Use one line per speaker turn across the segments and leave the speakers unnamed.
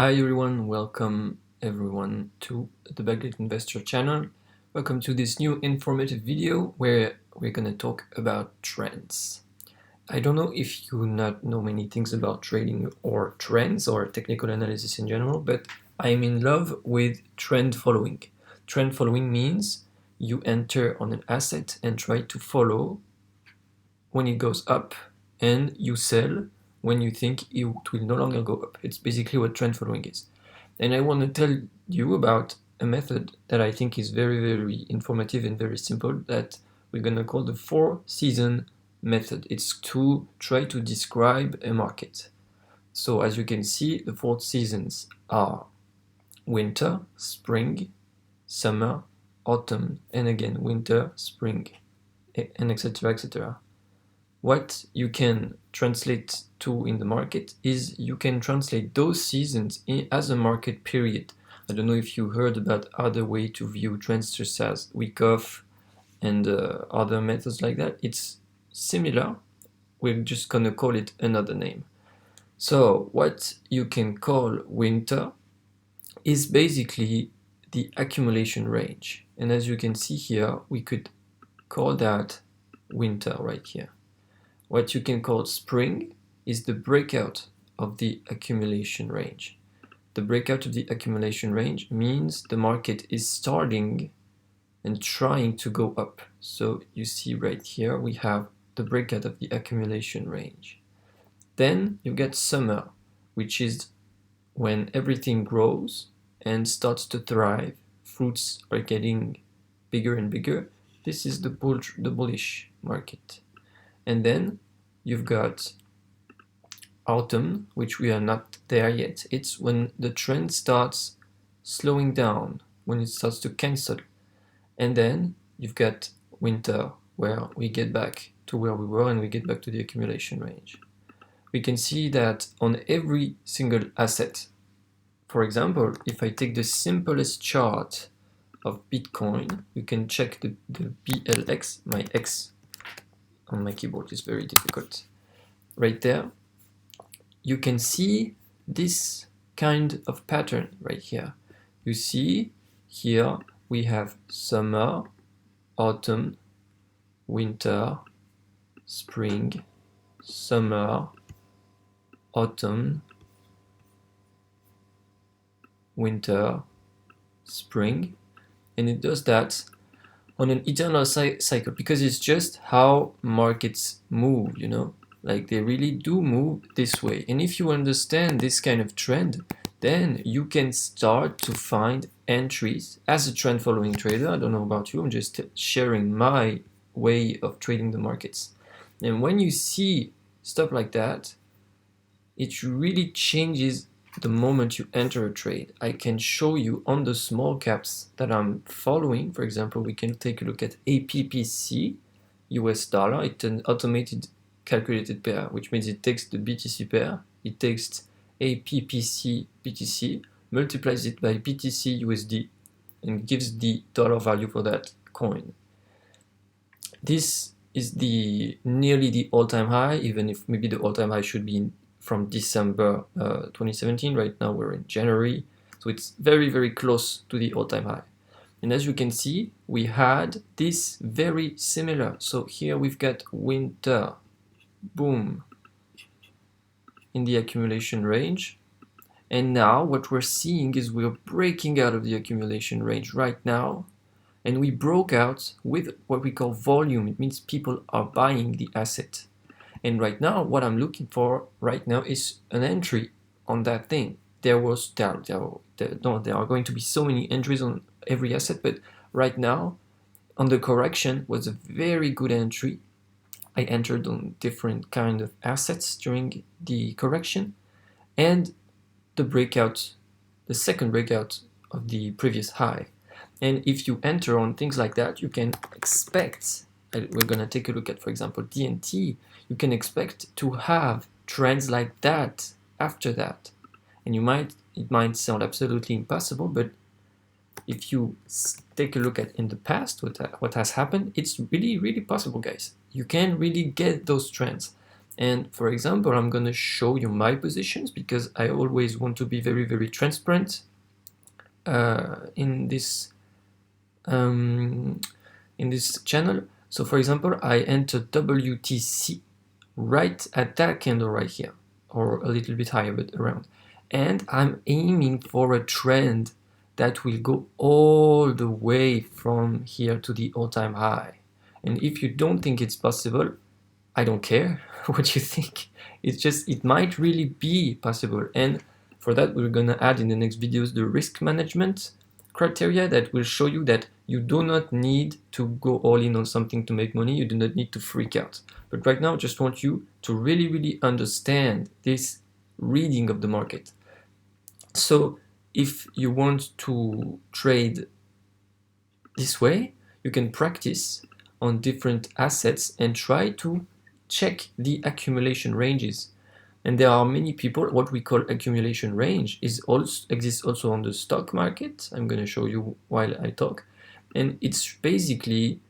Hi everyone, welcome everyone to the Backlit Investor channel. Welcome to this new informative video where we're gonna talk about trends. I don't know if you not know many things about trading or trends or technical analysis in general, but I'm in love with trend following. Trend following means you enter on an asset and try to follow when it goes up and you sell when you think it will no longer go up. It's basically what trend following is. And I want to tell you about a method that I think is very informative and very simple that we're going to call the 4-season method. It's to try to describe a market. So as you can see, the 4 seasons are winter, spring, summer, autumn, and again winter, spring, and etc. etc. What you can translate to in the market is you can translate those seasons as a market period. I don't know if you heard about other way to view trends such as week off and other methods like that. It's similar. We're just gonna call it another name. So what you can call winter is basically the accumulation range. And as you can see here, we could call that winter right here. What you can call spring is the breakout of the accumulation range. The breakout of the accumulation range means the market is starting and trying to go up. So you see right here we have the breakout of the accumulation range. Then you get summer, which is when everything grows and starts to thrive. Fruits are getting bigger and bigger. This is the bullish market. And then you've got autumn, which we are not there yet. It's when the trend starts slowing down, when it starts to cancel. And then you've got winter, where we get back to where we were and we get back to the accumulation range. We can see that on every single asset. For example, if I take the simplest chart of Bitcoin, you can check the BLX, my X on my keyboard is very difficult. Right there, you can see this kind of pattern right here. You see here we have summer, autumn, winter, spring, summer, autumn, winter, spring, and it does that on an eternal cycle because it's just how markets move, you know, like they really do move this way. And if you understand this kind of trend, then you can start to find entries as a trend following trader. I don't know about you, I'm just sharing my way of trading the markets. And when you see stuff like that, it really changes the moment you enter a trade. I can show you on the small caps that I'm following. For example, we can take a look at APPC, US dollar. It's an automated calculated pair, which means it takes the BTC pair, it takes APPC BTC, multiplies it by BTC USD, and gives the dollar value for that coin. This is nearly the all-time high, even if maybe the all-time high should be from December 2017. Right now we're in January, so it's very close to the all-time high. And as you can see, we had this very similar. So here we've got winter, boom, in the accumulation range. And now what we're seeing is we're breaking out of the accumulation range right now. And we broke out with what we call volume. It means people are buying the asset. And right now, what I'm looking for right now is an entry on that thing. There are going to be so many entries on every asset, but right now, on the correction was a very good entry. I entered on different kind of assets during the correction, and the breakout, the second breakout of the previous high. And if you enter on things like that, you can expect, we're going to take a look at, for example, DNT, you can expect to have trends like that after that. And it might sound absolutely impossible, but if you take a look at in the past what has happened, it's really possible, guys. You can really get those trends. And for example, I'm going to show you my positions because I always want to be very, very transparent in this channel. So for example, I entered WTC right at that candle right here, or a little bit higher, but around. And I'm aiming for a trend that will go all the way from here to the all-time high. And if you don't think it's possible, I don't care what you think. It's just, it might really be possible. And for that, we're gonna add in the next videos the risk management criteria that will show you that you do not need to go all in on something to make money. You do not need to freak out. But right now, I just want you to really, really understand this reading of the market. So if you want to trade this way, you can practice on different assets and try to check the accumulation ranges. And there are many people, what we call accumulation range exists also on the stock market. I'm going to show you while I talk. And it's basically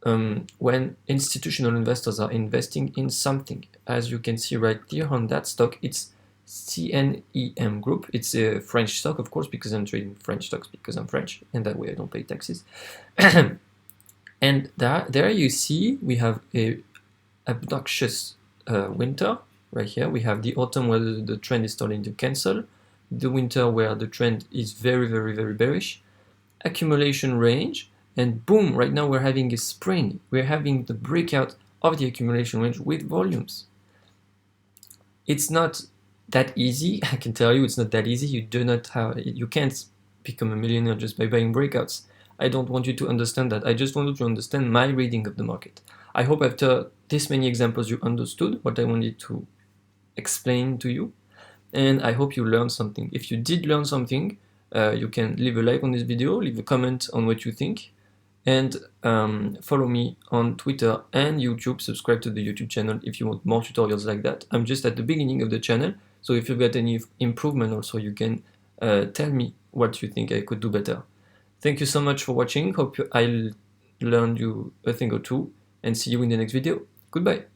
when institutional investors are investing in something. As you can see right here on that stock, it's CNEM Group. It's a French stock, of course, because I'm trading French stocks because I'm French, and that way I don't pay taxes. And there you see we have a obnoxious winter. Right here we have the autumn where the trend is starting to cancel, the winter where the trend is very, very, very bearish, accumulation range, and boom, right now we're having a spring. We're having the breakout of the accumulation range with volumes. It's not that easy. I can tell you it's not that easy. You can't become a millionaire just by buying breakouts. I don't want you to understand that. I just want you to understand my reading of the market. I hope after this many examples you understood what I wanted to explain to you, and I hope you learned something. If you did learn something, you can leave a like on this video, leave a comment on what you think, and follow me on Twitter and YouTube. Subscribe to the YouTube channel if you want more tutorials like that. I'm just at the beginning of the channel, so if you've got any improvement also, you can tell me what you think I could do better. Thank you so much for watching. Hope I learned you a thing or two, and see you in the next video. Goodbye.